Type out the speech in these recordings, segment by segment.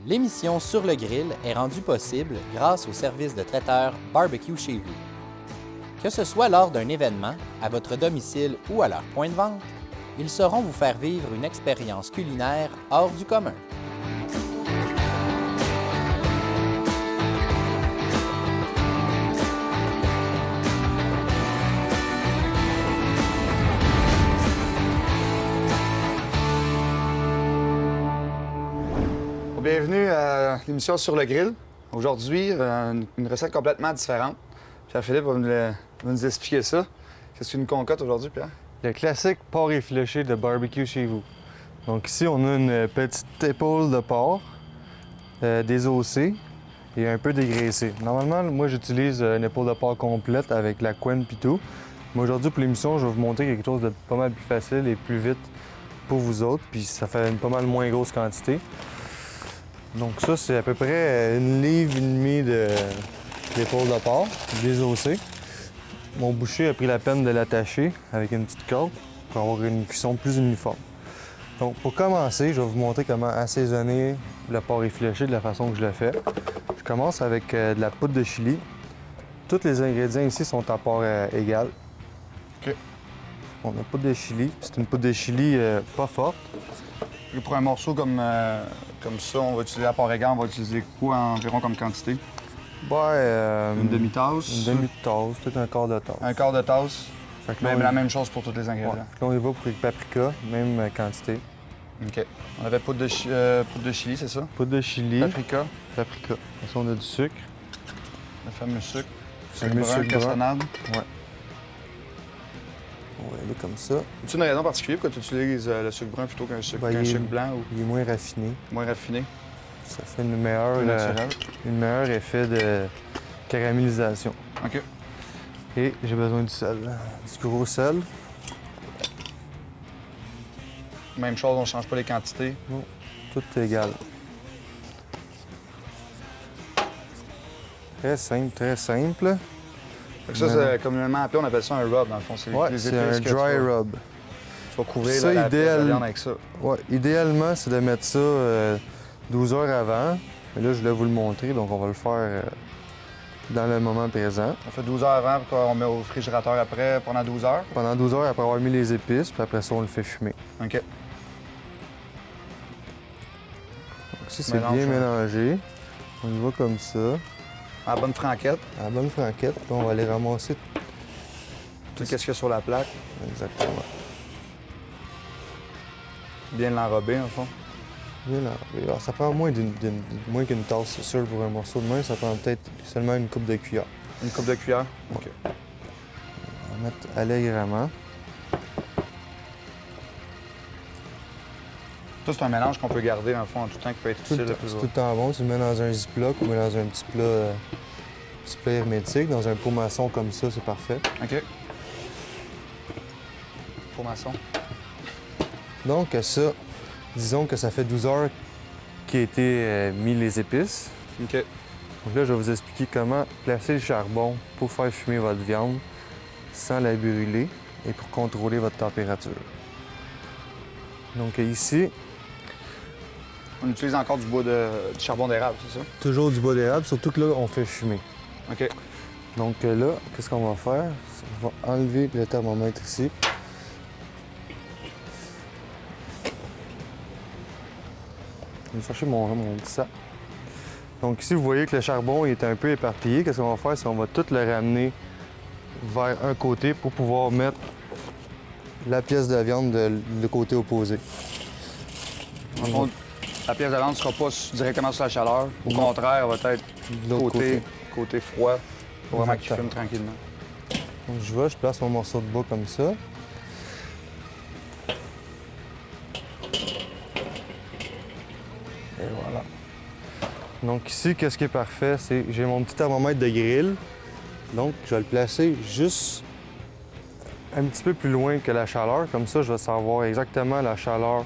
L'émission Sur le grill est rendue possible grâce au service de traiteur Barbecue chez vous. Que ce soit lors d'un événement, à votre domicile ou à leur point de vente, ils sauront vous faire vivre une expérience culinaire hors du commun. Bienvenue à l'émission Sur le grill. Aujourd'hui, une recette complètement différente. Pierre-Philippe va nous expliquer ça. Qu'est-ce qu'une concote aujourd'hui, Pierre? Le classique porc effiloché de barbecue chez vous. Donc ici, on a une petite épaule de porc, désossée et un peu dégraissée. Normalement, moi, j'utilise une épaule de porc complète avec la couenne et tout. Mais aujourd'hui, pour l'émission, je vais vous montrer quelque chose de pas mal plus facile et plus vite pour vous autres. Puis ça fait une pas mal moins grosse quantité. Donc ça, c'est à peu près 1,5 livre d'épaule de porc désossée. Mon boucher a pris la peine de l'attacher avec une petite corde pour avoir une cuisson plus uniforme. Donc pour commencer, je vais vous montrer comment assaisonner le porc effiloché de la façon que je le fais. Je commence avec de la poudre de chili. Tous les ingrédients ici sont à part égale. OK. On a poudre de chili. C'est une poudre de chili pas forte. Et pour un morceau comme ça, on va utiliser à part égale, on va utiliser quoi environ comme quantité? Une demi-tasse? Une demi-tasse, peut-être un quart de tasse. Un quart de tasse? Fait que Même la même chose pour tous les ingrédients. Ouais. Là, on y va pour le paprika, même quantité. OK. On avait poudre de chili, c'est ça? Poudre de chili. Paprika. Paprika. Ensuite, on a du sucre. Le fameux sucre. Le fameux sucre brun. Cassonade. Ouais. On va aller comme ça. As-tu une raison particulière pourquoi tu utilises le sucre brun plutôt qu'un sucre, sucre blanc? Ou... Il est moins raffiné. Moins raffiné. Ça fait une meilleure effet de caramélisation. OK. Et j'ai besoin du sel. Du gros sel. Même chose, on ne change pas les quantités. Non, tout est égal. Très simple, très simple. Ça, c'est communément appelé, on appelle ça un rub, dans le fond. C'est un dry rub. Tu vas couvrir ça, la viande avec ça. Ouais, idéalement, c'est de mettre ça 12 heures avant. Mais là, je voulais vous le montrer, donc on va le faire dans le moment présent. On fait 12 heures avant, puis on met au réfrigérateur après pendant 12 heures? Pendant 12 heures après avoir mis les épices, puis après ça, on le fait fumer. OK. Donc, si c'est bien mélangé, on y va comme ça. À la bonne franquette. À la bonne franquette, puis on va aller ramasser tout ce qu'il y a sur la plaque. Exactement. Bien l'enrober, en fond. Bien l'enrober. Alors, ça prend moins qu'une tasse, c'est sûr, pour un morceau de main. Ça prend peut-être seulement une coupe de cuillère. Une coupe de cuillère? OK. On va mettre allègrement. Ça, c'est un mélange qu'on peut garder, en fond, en tout temps, qui peut être utile. C'est tout le temps bon. Tu le mets dans un ziploc ou dans un petit plat hermétique. Dans un pot maçon comme ça, c'est parfait. OK. Pot maçon. Donc, ça, disons que ça fait 12 heures qu'il a été mis les épices. OK. Donc là, je vais vous expliquer comment placer le charbon pour faire fumer votre viande sans la brûler et pour contrôler votre température. Donc ici... On utilise encore du charbon d'érable, c'est ça? Toujours du bois d'érable, surtout que là, on fait fumer. OK. Donc là, qu'est-ce qu'on va faire? On va enlever le thermomètre ici. Je vais chercher mon petit sac. Donc ici, vous voyez que le charbon est un peu éparpillé. Qu'est-ce qu'on va faire? C'est qu'on va tout le ramener vers un côté pour pouvoir mettre la pièce de viande du côté opposé. En fond, la pièce de viande ne sera pas directement sur la chaleur. Au contraire, elle va être côté froid pour vraiment qu'il fume tranquillement. Donc je place mon morceau de bois comme ça. Et voilà. Donc ici, qu'est-ce qui est parfait? C'est j'ai mon petit thermomètre de grill. Donc je vais le placer juste un petit peu plus loin que la chaleur. Comme ça, je vais savoir exactement la chaleur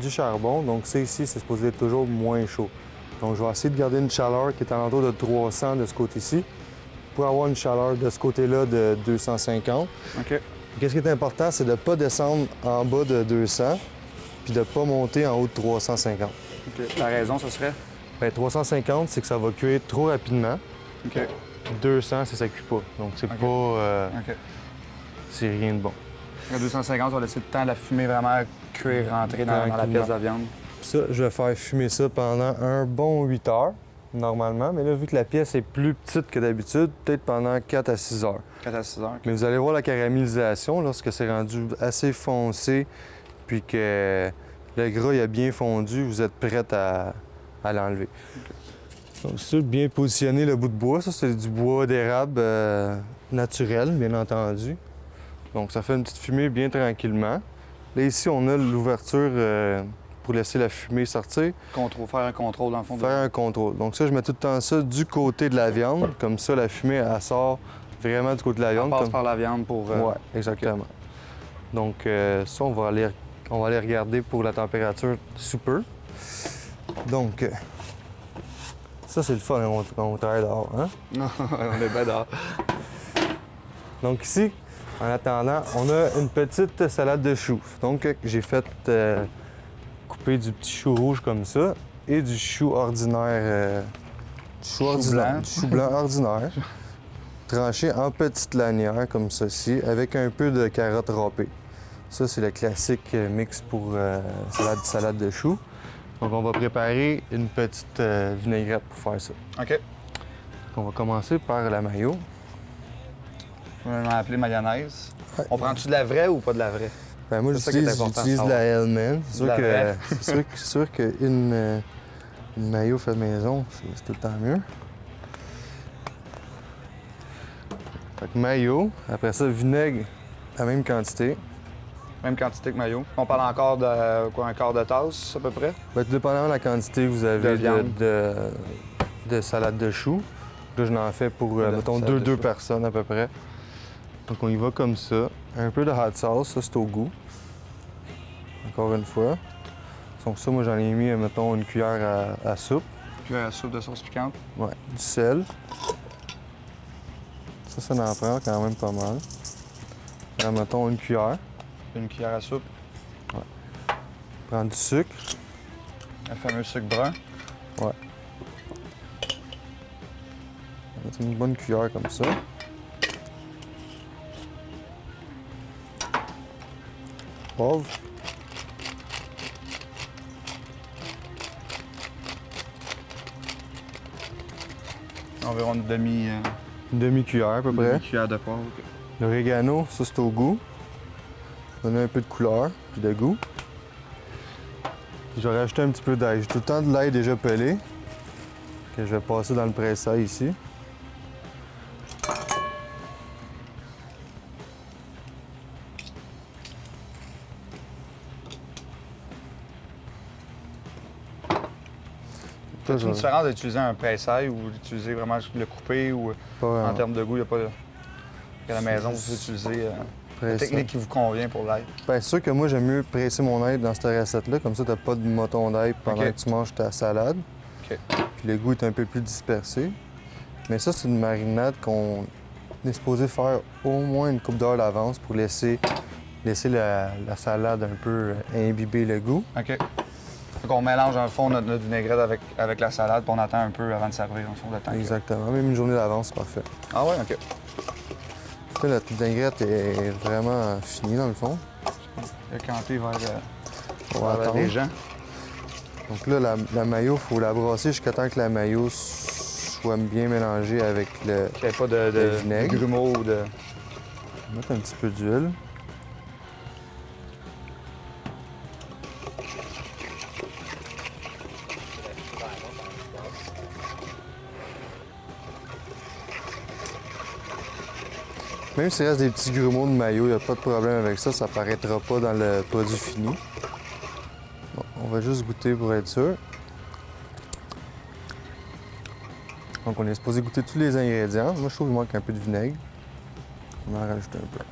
du charbon. Donc ça ici, c'est supposé être toujours moins chaud. Donc je vais essayer de garder une chaleur qui est alentour de 300 de ce côté-ci pour avoir une chaleur de ce côté-là de 250. OK. Qu'est-ce qui est important, c'est de ne pas descendre en bas de 200 puis de ne pas monter en haut de 350. OK. La raison, ce serait? Ben, 350, c'est que ça va cuire trop rapidement. OK. 200, c'est que ça cuit pas. Donc, c'est OK. pas... OK. c'est rien de bon. À 250, on va laisser le temps de la fumée vraiment cuire, rentrer dans la pièce de viande. Ça, je vais faire fumer ça pendant un bon 8 heures, normalement. Mais là, vu que la pièce est plus petite que d'habitude, peut-être pendant 4 à 6 heures. 4 à 6 heures. Mais vous allez voir la caramélisation lorsque c'est rendu assez foncé, puis que le gras il a bien fondu, vous êtes prête à l'enlever. Donc, c'est bien positionner le bout de bois. Ça, c'est du bois d'érable naturel, bien entendu. Donc, ça fait une petite fumée bien tranquillement. Là, ici, on a l'ouverture pour laisser la fumée sortir. Faire un contrôle, dans le fond. Faire un contrôle. Donc, ça, je mets tout le temps ça du côté de la viande. Comme ça, la fumée, elle sort vraiment du côté de la viande. On passe par la viande pour... Oui, exactement. Donc, ça, on va aller regarder pour la température sous peu. Donc, ça, c'est le fun quand on travaille dehors, hein? On est bien dehors. Donc ici, en attendant, on a une petite salade de choux. Donc, j'ai fait couper du petit chou rouge comme ça et du chou ordinaire. Du chou blanc ordinaire. Tranché en petites lanières comme ceci, avec un peu de carottes râpées. Ça, c'est le classique mix pour salade de choux. Donc, on va préparer une petite vinaigrette pour faire ça. OK. Donc, on va commencer par la mayo. On va l'appeler mayonnaise. Ouais. On prend-tu de la vraie ou pas de la vraie? Ben, moi, C'est ça qui est important de j'utilise de la savoir. Hellman. La C'est sûr qu'une mayo faite maison, c'est tout le temps mieux. Fait que mayo. Après ça, vinaigre, la même quantité. Même quantité que mayo. On parle encore de quoi, un quart de tasse à peu près? Ben, tout dépendamment de la quantité que vous avez De viande. de salade de choux. Là, je n'en fais pour, mettons, salade de deux choux. personnes à peu près. Donc, on y va comme ça. Un peu de hot sauce, ça, c'est au goût. Encore une fois. Donc, ça, moi, j'en ai mis, mettons, une cuillère à soupe. Puis la soupe de sauce piquante. Ouais. Du sel. Ça en prend quand même pas mal. Là, mettons, une cuillère. Une cuillère à soupe. Prendre du sucre. Le fameux sucre brun. Ouais. Mettre une bonne cuillère comme ça. Poivre. Environ une demi, Une demi-cuillère à peu près. cuillère de poivre. L'orégano, ça c'est au goût. Donner un peu de couleur puis de goût. Puis je vais rajouter un petit peu d'ail. J'ai tout le temps de l'ail déjà pelé que je vais passer dans le pressail ici. Ça, C'est une différence d'utiliser un pressail ou d'utiliser vraiment le coupé ou pas en vraiment. termes de goût, il n'y a pas de... À la maison, vous utiliser la Pressail. technique qui vous convient pour l'ail. Ben, c'est sûr que moi, j'aime mieux presser mon ail dans cette recette-là. Comme ça, t'as pas de moton d'ail pendant OK. que tu manges ta salade. OK. Puis le goût est un peu plus dispersé. Mais ça, c'est une marinade qu'on est supposé faire au moins une couple d'heures d'avance pour laisser la salade un peu imbiber le goût. OK. Donc on mélange dans le fond notre vinaigrette avec la salade, puis on attend un peu avant de servir, dans le fond, de temps. Exactement. Même une journée d'avance, c'est parfait. Ah ouais, OK. Là, la vinaigrette est vraiment finie, dans le fond. Le canté vers, On va vers attendre. les gens. Donc là, la mayo, il faut la brasser jusqu'à temps que la mayo soit bien mélangée avec le... Qu'il n'y ait pas Le de vinaigre. grumeaux ou de... On va mettre un petit peu d'huile. Même s'il reste des petits grumeaux de mayo, il n'y a pas de problème avec ça, ça paraîtra pas dans le produit fini. Bon, on va juste goûter pour être sûr. Donc on est supposé goûter tous les ingrédients. Moi je trouve qu'il manque un peu de vinaigre. On en rajoute un peu.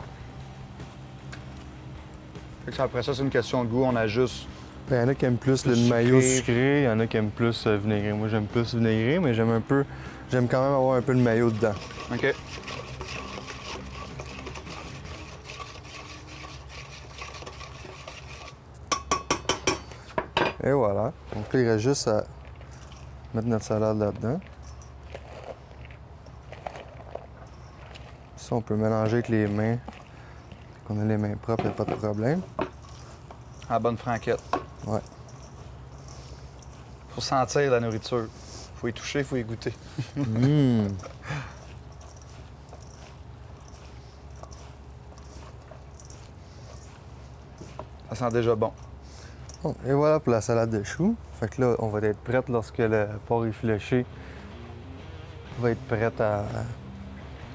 Fait que après ça, c'est une question de goût. On ajuste. Il y en a qui aiment plus le Plus mayo sucré. sucré, il y en a qui aiment plus vinaigré. Moi j'aime plus vinaigré, mais j'aime quand même avoir un peu de mayo dedans. OK. Et voilà. Donc là, il reste juste à mettre notre salade là-dedans. Ça, on peut mélanger avec les mains. Qu'on a les mains propres, il n'y a pas de problème. À la bonne franquette. Ouais. Faut sentir la nourriture. Faut y toucher, faut y goûter. Mmh. Ça sent déjà bon. Bon, et voilà pour la salade de choux. Fait que là, on va être prête lorsque le porc effiloché va être prête à...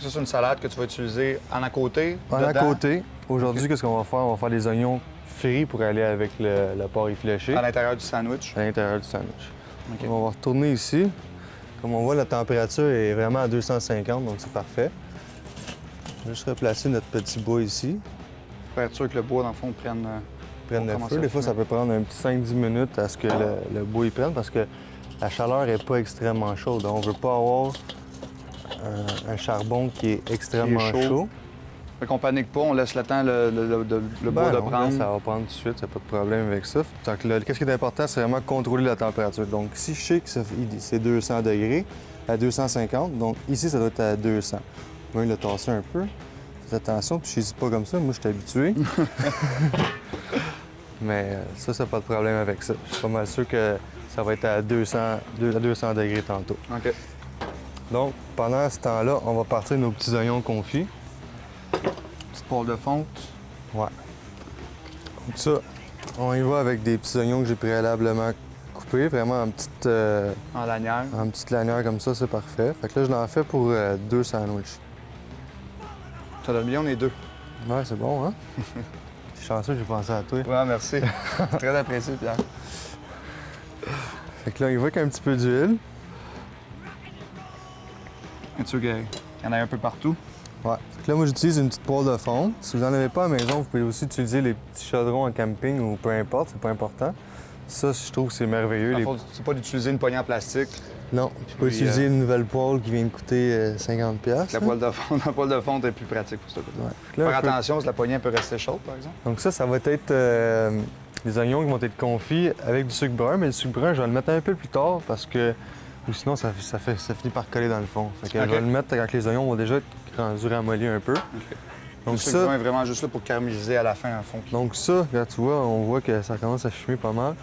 Ça, c'est une salade que tu vas utiliser en à côté, En à dedans, côté. Aujourd'hui, Ok. qu'est-ce qu'on va faire? On va faire des oignons frits pour aller avec le porc effiloché à l'intérieur du sandwich. à l'intérieur du sandwich. OK. On va retourner ici. Comme on voit, la température est vraiment à 250, donc c'est parfait. On va juste replacer notre petit bois ici. Pour être sûr que le bois, dans le fond, prenne... Prenne le commence feu. à Des fois, ça fumer. peut prendre un petit 5-10 minutes à ce que le bois y prenne parce que la chaleur n'est pas extrêmement chaude. On ne veut pas avoir un charbon qui est extrêmement chaud. chaud. Fait qu'on panique pas, on laisse le temps le bois de Ben non, là, prendre. ça va prendre tout de suite, ça pas de problème avec ça. Donc là, qu'est-ce qui est important, c'est vraiment contrôler la température. Donc si je sais que c'est 200 degrés, à 250, donc ici, ça doit être à 200. On va le tasser un peu. Faites attention, puis je saisis pas comme ça, moi je suis habitué. Mais ça, c'est pas de problème avec ça. Je suis pas mal sûr que ça va être à 200 degrés tantôt. OK. Donc, pendant ce temps-là, on va partir nos petits oignons confits. Petite poêle de fonte. Ouais. Comme ça, on y va avec des petits oignons que j'ai préalablement coupés, vraiment en petite lanière comme ça, c'est parfait. Fait que là, je l'en fais pour 2 sandwichs. Ça donne bien, on est deux. Ouais, c'est bon, hein? Je suis chanceux que j'ai pensé à toi. Ouais, merci. Très apprécié, Pierre. Fait que là, il va avec un petit peu d'huile. Es-tu sûr qu'il y en a un peu partout? Ouais. Fait que là, moi, j'utilise une petite poêle de fonte. Si vous n'en avez pas à la maison, vous pouvez aussi utiliser les petits chaudrons en camping ou peu importe, c'est pas important. Ça, je trouve que c'est merveilleux. Dans le fond, c'est pas d'utiliser une poignée en plastique. Non, puis pas Puis, utiliser une nouvelle poêle qui vient de coûter 50$. La poêle de fonte est plus pratique pour ce côté. Ouais. Fait que là, Faire un peu- attention, si la poignée peut rester chaude, par exemple. Donc ça va être les oignons qui vont être confits avec du sucre brun, mais le sucre brun, je vais le mettre un peu plus tard parce que ou sinon ça finit par coller dans le fond. Fait que Ok. je vais le mettre quand les oignons vont déjà être rendus ramollis un peu. Donc Le sucre brun ça, est vraiment juste là pour caraméliser à la fin, en fond. donc ça, là tu vois, on voit que ça commence à fumer pas mal.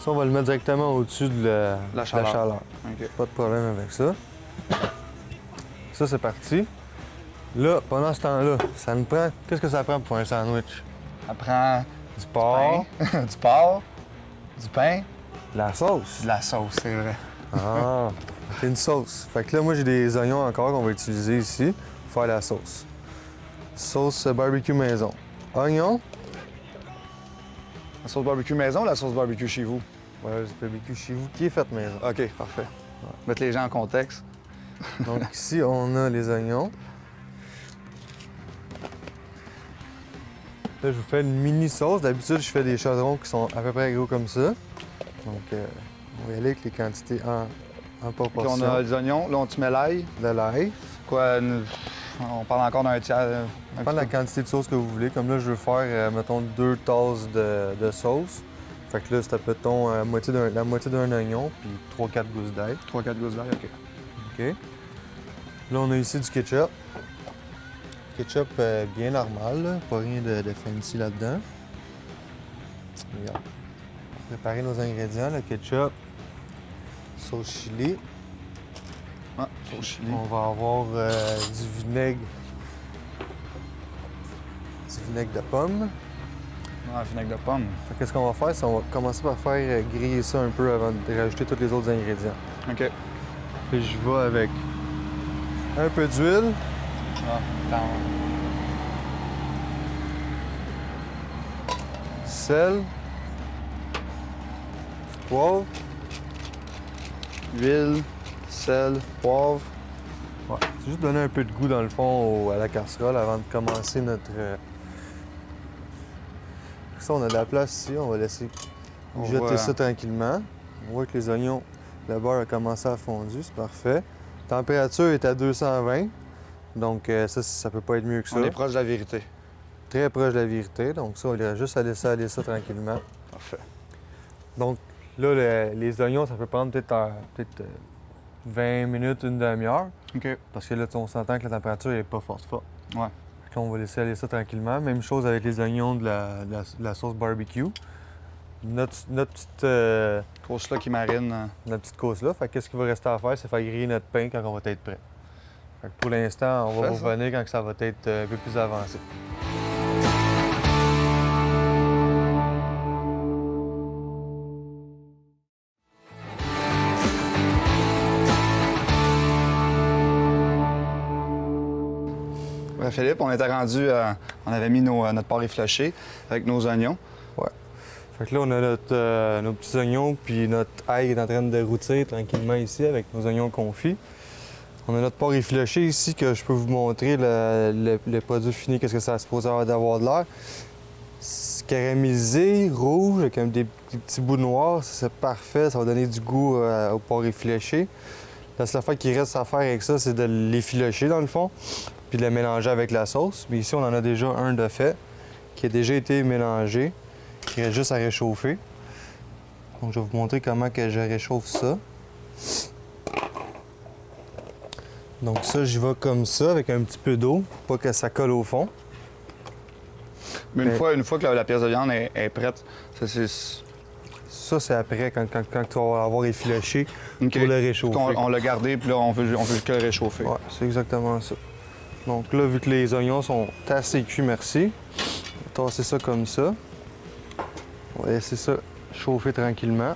Ça, on va le mettre directement au-dessus de La chaleur. OK. Pas de problème avec ça. Ça, c'est parti. Là, pendant ce temps-là, ça nous prend... Qu'est-ce que ça prend pour faire un sandwich? Ça prend Du porc, du porc, du pain, de la sauce. de la sauce, c'est vrai. Ah, c'est une sauce. Fait que là, moi, j'ai des oignons encore qu'on va utiliser ici pour faire la sauce. Sauce barbecue maison. Oignon, La sauce barbecue maison ou la sauce barbecue chez vous? ouais, du barbecue chez vous qui est faite maison. OK, parfait. Mettre les gens en contexte. Donc ici, on a les oignons. Là, je vous fais une mini sauce. D'habitude, je fais des chaudrons qui sont à peu près gros comme ça. Donc, on va y aller avec les quantités en Puis proportion. on a les oignons, là, on te met l'ail. De l'ail. Quoi, on parle encore d'un tiers. Un Prends la petit peu. quantité de sauce que vous voulez. Comme là, je veux faire, mettons, 2 tasses de sauce. Fait que là, c'est, mettons, la moitié d'un oignon, puis 3-4 gousses d'ail. 3-4 gousses d'ail, OK. OK. Là, on a ici du ketchup. Ketchup bien normal, là. Pas rien de fancy là-dedans. Regarde. On va préparer nos ingrédients, le ketchup, sauce chili. Ah, sauce chili. On va avoir du vinaigre. Du vinaigre de pomme. Ah, vinaigre de pomme. Fait que qu'est-ce qu'on va faire, c'est qu'on va commencer par faire griller ça un peu avant de rajouter tous les autres ingrédients. OK. Puis je vais avec un peu d'huile, Ah, attends. du sel, du poivre. Huile, sel, poivre. Ouais. C'est juste donner un peu de goût dans le fond à la casserole avant de commencer notre. Ça, on a de la place ici, on va laisser On jeter voit- ça tranquillement. On voit que les oignons, le beurre a commencé à fondre, c'est parfait. La température est à 220, donc ça peut pas être mieux que ça. On est proche de la vérité. Très proche de la vérité, donc ça, on va juste à laisser aller ça tranquillement. Parfait. Donc Là, les oignons, ça peut prendre peut-être 20 minutes, une demi-heure. OK. Parce que là, on s'entend que la température n'est pas forte. Ouais. Fait que là, on va laisser aller ça tranquillement. Même chose avec les oignons de la sauce barbecue. Notre petite, Course-là qui marine. notre petite cause-là. Fait que qu'est-ce qu'il va rester à faire, c'est faire griller notre pain quand on va être prêt. Fait que pour l'instant, on va Fais vous ça. revenir quand ça va être un peu plus avancé. Ouais, Philippe, on était rendu, on avait mis notre porc effiloché avec nos oignons. Fait que là, on a nos petits oignons, puis notre ail est en train de rôtir tranquillement ici avec nos oignons confits. On a notre porc effiloché ici que je peux vous montrer le produit fini, qu'est-ce que ça se pose d'avoir de l'air. C'est caramélisé, rouge, avec des petits bouts noirs, c'est parfait, ça va donner du goût au porc effiloché. La seule affaire qui reste à faire avec ça, c'est de l'effilocher dans le fond, puis de le mélanger avec la sauce. Mais ici, on en a déjà un de fait, qui a déjà été mélangé. Il reste juste à réchauffer. Donc, je vais vous montrer comment que je réchauffe ça. Donc ça, j'y vais comme ça, avec un petit peu d'eau, pour pas que ça colle au fond. Mais une fois que la pièce de viande est prête, ça c'est... Ça, c'est après, quand tu vas avoir effiloché, OK. pour le réchauffer. On l'a gardé, puis là, on veut que le réchauffer. Ouais, c'est exactement ça. Donc là, vu que les oignons sont assez cuits, merci, on va tasser ça comme ça. On va laisser ça chauffer tranquillement.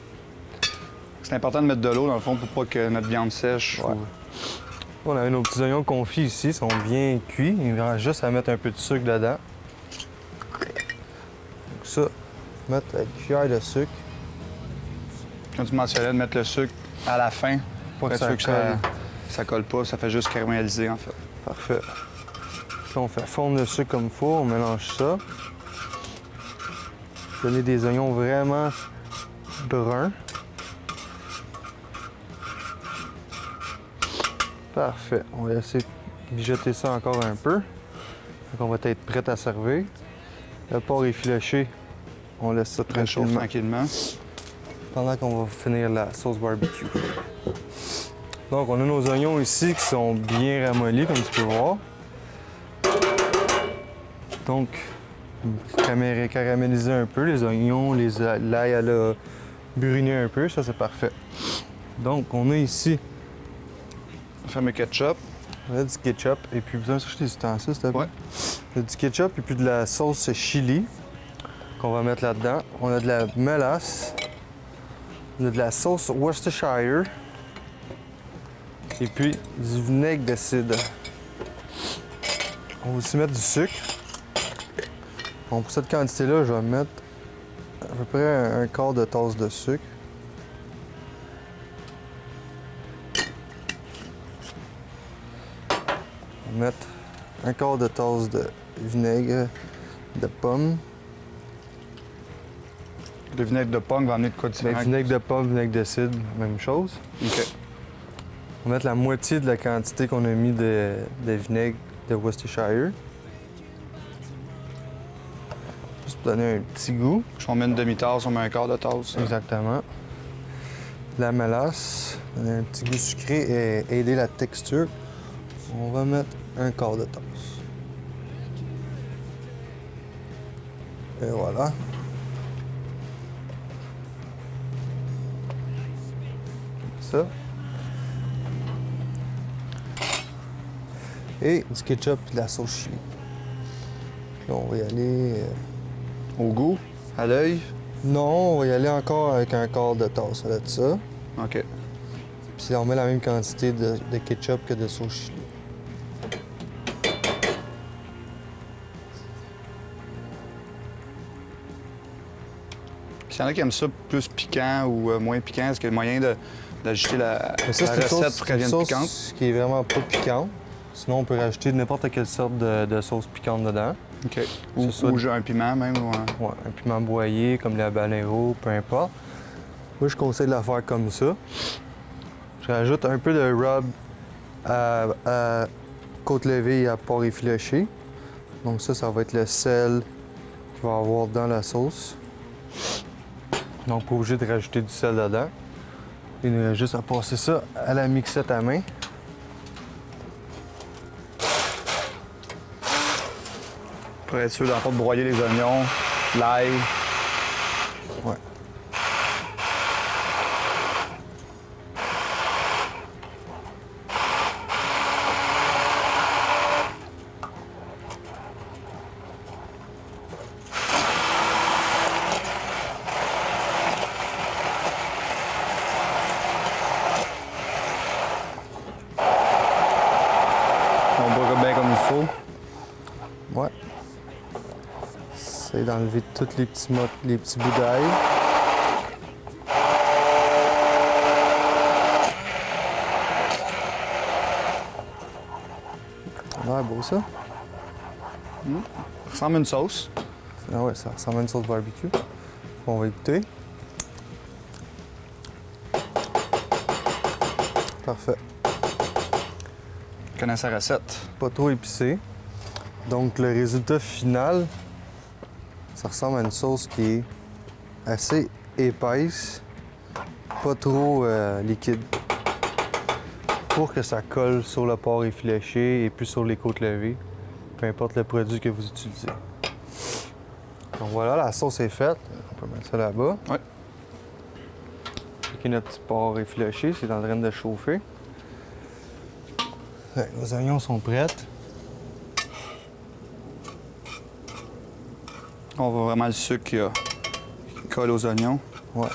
C'est important de mettre de l'eau, dans le fond, pour pas que notre viande sèche. Ouais. On a nos petits oignons confits ici, ils sont bien cuits. Il reste juste à mettre un peu de sucre dedans. Donc ça, mettre la cuillère de sucre. Quand tu mentionnais de mettre le sucre à la fin, Pas que être ça sûr que colle. ça colle pas, ça fait juste caraméliser, en fait. Parfait. Là, on fait fondre le sucre comme il faut, on mélange ça. Donner des oignons vraiment bruns. Parfait. On va laisser mijoter ça encore un peu. Donc, on va être prêt à servir. Le porc effiloché, on laisse ça Réchauffe tranquillement tranquillement. pendant qu'on va finir la sauce barbecue. Donc, on a nos oignons ici qui sont bien ramollis, comme tu peux voir. Donc, caraméliser un peu les oignons, l'ail, elle a bruni un peu, ça c'est parfait. Donc, on a ici Le fameux ketchup. du ketchup et puis besoin de chercher des ustensiles, s'il te plaît. Ouais. On a du ketchup et puis de la sauce chili qu'on va mettre là-dedans. On a de la mélasse, on a de la sauce Worcestershire et puis du vinaigre de cidre. On va aussi mettre du sucre. Bon, pour cette quantité-là, je vais mettre à peu près un quart de tasse de sucre. On va mettre un quart de tasse de vinaigre de pomme. Le vinaigre de pomme va amener de quoi de différent? Vinaigre de pomme, vinaigre de cidre, même chose. OK. On va mettre la moitié de la quantité qu'on a mis de vinaigre de Worcestershire. Juste pour donner un petit goût. Si on met une demi-tasse, on met un quart de tasse. Exactement. La mélasse, donner un petit goût sucré et aider la texture. On va mettre un quart de tasse. Et voilà. Ça. Et du ketchup et de la sauce chili. Là, on va y aller. Au goût, à l'œil. Non, on va y aller encore avec un quart de tasse de ça. OK. Puis on met la même quantité de ketchup que de sauce chili. Puis il y en a qui aiment ça plus piquant ou moins piquant. Est-ce qu'il y a moyen d'ajouter la Mais ça, recette pour c'est qu'elle une vienne sauce piquante? qui est vraiment pas piquante. Sinon, on peut rajouter n'importe quelle sorte de sauce piquante dedans. OK. Ou, C'est ça. ou un piment même. Ou Ouais, un piment broyé, comme le habanero, peu importe. Moi, je conseille de la faire comme ça. Je rajoute un peu de rub à côte levée et à porc effiloché. Donc ça va être le sel qu'il va y avoir dans la sauce. Donc, pas obligé de rajouter du sel dedans. Il nous reste juste à passer ça à la mixette à main. Pour être sûr, dans le fond, de broyer les oignons, l'ail. Ouais. On broie bien comme il faut. Ouais. Essaye d'enlever tous les petits bouts d'ail. Ouais, beau ça. Ça ressemble à une sauce. Ah ouais, ça ressemble à une sauce barbecue. On va écouter. Parfait. Je connais sa recette. Pas trop épicé. Donc le résultat final, ça ressemble à une sauce qui est assez épaisse, pas trop liquide. Pour que ça colle sur le porc effiloché et puis sur les côtes levées, peu importe le produit que vous utilisez. Donc voilà, la sauce est faite. On peut mettre ça là-bas. Ouais. OK, notre petit porc effiloché, c'est en train de chauffer. Ouais, nos oignons sont prêts. On voit vraiment le sucre qui colle aux oignons. Ouais.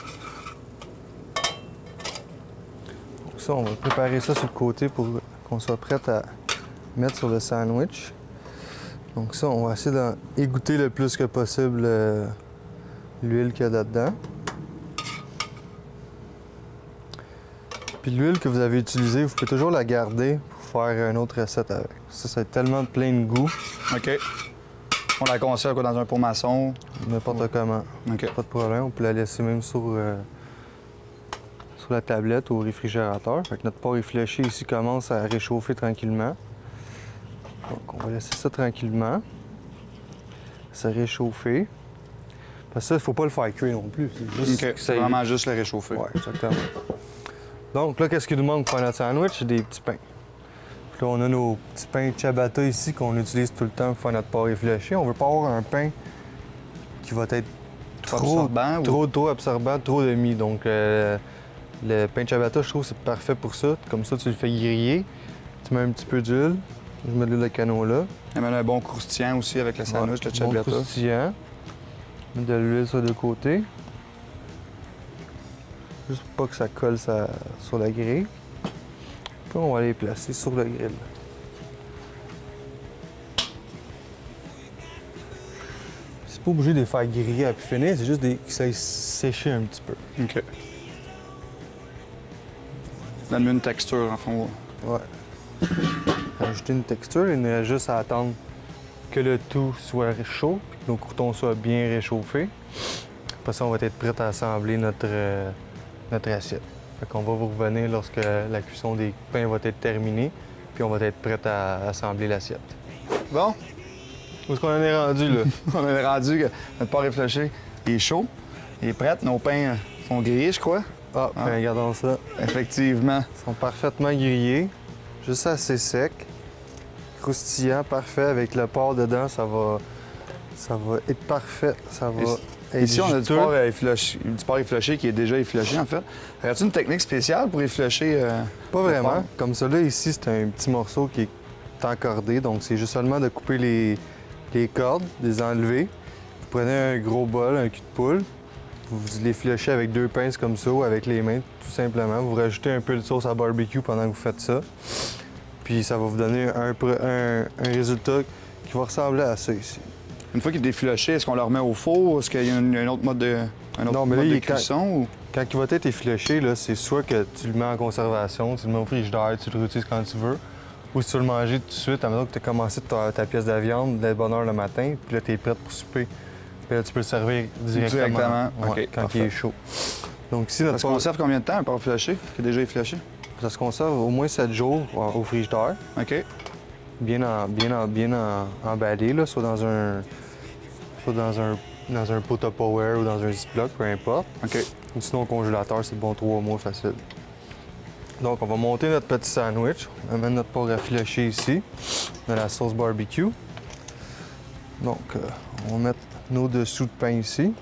Donc ça, on va préparer ça sur le côté pour qu'on soit prêt à mettre sur le sandwich. Donc ça, on va essayer d'égoutter le plus que possible l'huile qu'il y a là-dedans. Puis l'huile que vous avez utilisée, vous pouvez toujours la garder pour faire une autre recette avec. Ça, c'est tellement plein de goût. OK. On la conserve quoi, dans un pot maçon. N'importe comment. OK. Pas de problème. On peut la laisser même sur la tablette ou au réfrigérateur. Fait que notre porc effiloché ici commence à réchauffer tranquillement. Donc on va laisser ça tranquillement. Se réchauffer. Parce que ça, il ne faut pas le faire cuire non plus. C'est juste OK. que ça C'est vraiment juste le réchauffer. Ouais, exactement. Donc là, qu'est-ce qu'il nous manque pour faire notre sandwich? C'est des petits pains. Puis là, on a nos petits pains ciabatta ici qu'on utilise tout le temps pour faire notre porc effiloché. On veut pas avoir un pain qui va être Absorbant ou- trop absorbant, trop de mie. Donc le pain ciabatta, je trouve que c'est parfait pour ça. Comme ça, tu le fais griller. Tu mets un petit peu d'huile. Je mets de l'huile de canola. Il y a un bon croustillant aussi avec le sandwich, le Bon ciabatta. croustillant. De l'huile sur le côté. Juste pour pas que ça colle sur la grille. Puis on va les placer sur le grill. C'est pas obligé de les faire griller à pu finir, c'est juste que ça aille sécher un petit peu. OK. Donne-moi une texture, en fond. Ouais. Rajouter une texture, il nous reste juste à attendre que le tout soit chaud, puis que nos croûtons soient bien réchauffés. Après ça, on va être prêt à assembler notre assiette. Fait qu'on va vous revenir lorsque la cuisson des pains va être terminée, puis on va être prêt à assembler l'assiette. Bon, Où est-ce qu'on en est rendu, là? on est rendu que notre porc effiloché, il est chaud, il est prêt. Nos pains sont grillés, je crois. Ah, ben regardons ça. Effectivement. Ils sont parfaitement grillés, juste assez secs, croustillants, parfait, avec le porc dedans, ça va être parfait, ça va être Ici, on a du juteux. porc effiloché qui est déjà effiloché, en fait. Aurais-tu une technique spéciale pour effilocher? Pas le vraiment. porc? Comme ça, là, ici, c'est un petit morceau qui est encordé, donc c'est juste seulement de couper les cordes, de les enlever. Vous prenez un gros bol, un cul de poule, vous les efilochez avec 2 pinces comme ça ou avec les mains, tout simplement. Vous rajoutez un peu de sauce à barbecue pendant que vous faites ça. Puis ça va vous donner un résultat qui va ressembler à ça ici. Une fois qu'il est effiloché, est-ce qu'on le remet au four? Est-ce qu'il y a un autre mode de, Non, mais là, mode il de est cuisson? Ou... Quand il va être effiloché, là, c'est soit que tu le mets en conservation, tu le mets au frigidaire, tu le réutilises quand tu veux, ou si tu veux le manger tout de suite, à mesure que tu as commencé ta pièce de viande, de bonne heure le matin, puis là, tu es prête pour souper. Puis là, tu peux le servir directement. OK, Ouais, quand parfait. il est chaud. Donc, si Ça notre se conserve combien de temps, un porc effiloché, qui est déjà effiloché? ça se conserve au moins 7 jours au frigidaire, OK. bien emballé, là, soit dans soit dans un pot Tupperware ou dans un Ziploc, peu importe. OK. Ou sinon au congélateur, c'est bon 3 mois facile. Donc on va monter notre petit sandwich. On amène notre porc effiloché ici, de la sauce barbecue. Donc on va mettre nos dessous de pain ici.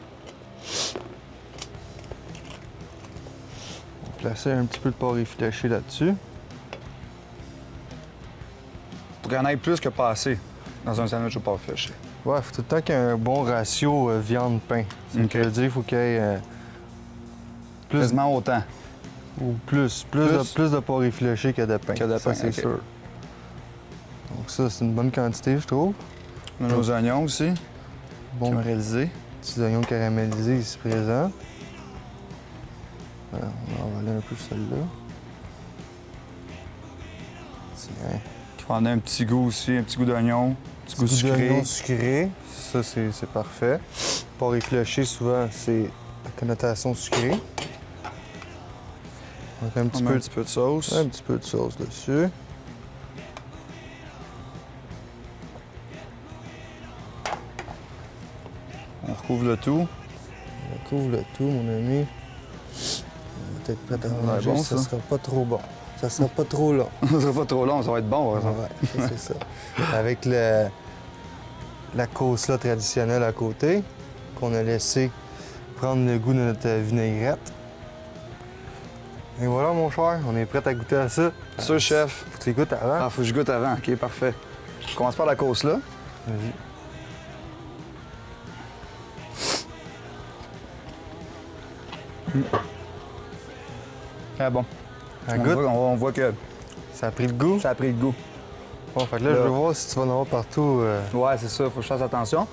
On va placer un petit peu de porc effiloché là-dessus. Pour qu'il y en ait plus que pas assez dans un sandwich au porc effiloché. Ouais, il faut tout le temps qu'il y ait un bon ratio viande-pain. OK. Ça veut dire qu'il faut qu'il y ait plus, Quasiment autant. ou plus de porc effiloché que de pain. Que de Ça, pain, c'est OK. sûr. Donc ça, c'est une bonne quantité, je trouve. On a nos oignons aussi, Bon, caramélisés. petits oignons caramélisés ici présents. Voilà, on va avaler un peu celle-là. Tiens. Qui va donner un petit goût aussi, un petit goût d'oignon, un petit goût sucré. d'oignon sucré. Ça, c'est parfait. Porc effiloché, souvent, c'est la connotation sucrée. Donc, un On met un petit peu de sauce. un petit peu de sauce dessus. On recouvre le tout. On couvre le tout, mon ami. On va être prêt à Ouais, manger. bon, ça ça. sera pas trop bon. Ça sera pas trop long. Ça sera pas trop long, ça va être bon, par exemple. Ouais, ça, c'est ça. Avec la sauce-là traditionnelle à côté, qu'on a laissé prendre le goût de notre vinaigrette. Et voilà, mon cher, on est prêt à goûter à ça. Ça, chef. Faut que tu goûtes avant. Ah, faut que je goûte avant. OK, parfait. On commence par la sauce là. Vas-y. Ah bon. Ça On goûte? on voit que Ça a pris le goût? ça a pris le goût. Bon, fait que là, Là. je veux voir si tu vas en avoir partout. Ouais, c'est ça. Faut que je fasse attention.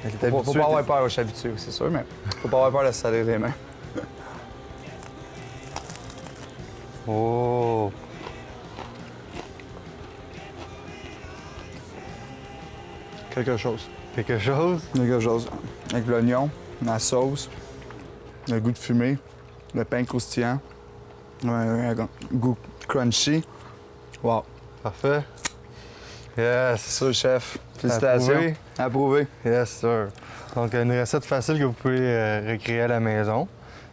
Elle est Faut habituée, pas avoir peur, je suis habitué, c'est sûr, mais faut pas avoir peur de se salir les mains. Oh! Quelque chose. Quelque chose? Quelque chose. Avec l'oignon, la sauce, le goût de fumée, le pain croustillant, un goût crunchy. Wow. Parfait. Yes! C'est ça, chef. Félicitations. Approuvé. Approuvé. Yes, sir. Donc, une recette facile que vous pouvez recréer à la maison.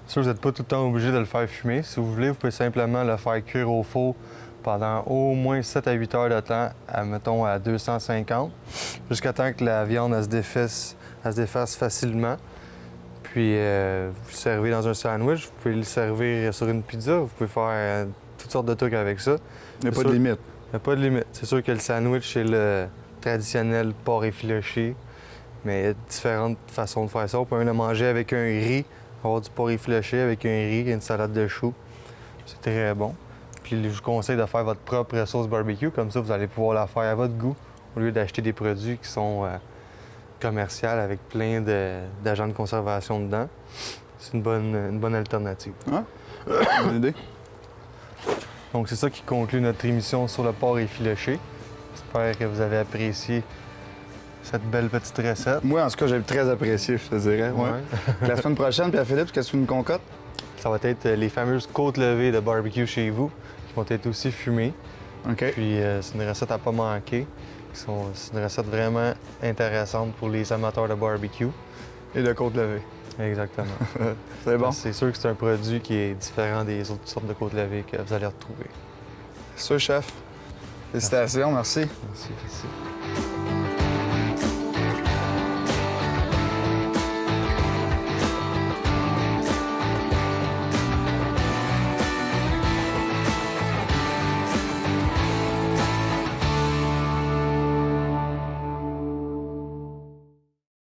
Sûr, vous n'êtes pas tout le temps obligé de le faire fumer. Si vous voulez, vous pouvez simplement le faire cuire au four pendant au moins 7 à 8 heures de temps, mettons à 250, jusqu'à temps que la viande elle se défasse facilement. Puis, vous le servez dans un sandwich. Vous pouvez le servir sur une pizza. Vous pouvez faire toutes sortes de trucs avec ça. Il n'y a C'est pas de sûr. limite. Il n'y a pas de limite. C'est sûr que le sandwich, c'est le traditionnel porc effiloché, mais il y a différentes façons de faire ça. On peut le manger avec un riz, avoir du porc effiloché avec un riz et une salade de choux. C'est très bon. Puis je vous conseille de faire votre propre sauce barbecue, comme ça vous allez pouvoir la faire à votre goût, au lieu d'acheter des produits qui sont commerciaux avec plein d'agents de conservation dedans. C'est une bonne alternative. Bonne idée. Donc c'est ça qui conclut notre émission sur le porc effiloché. J'espère que vous avez apprécié cette belle petite recette. Moi, en tout cas, j'ai très apprécié, je te dirais. Ouais. Ouais. La semaine prochaine, Pierre-Philippe, qu'est-ce que tu nous concoctes? Ça va être les fameuses côtes levées de barbecue chez vous, qui vont être aussi fumées. OK. Puis c'est une recette à pas manquer. C'est une recette vraiment intéressante pour les amateurs de barbecue. Et le côte levée. Exactement. C'est bon. C'est sûr que c'est un produit qui est différent des autres sortes de côtes levées que vous allez retrouver. C'est ça, chef. Félicitations, merci. Merci.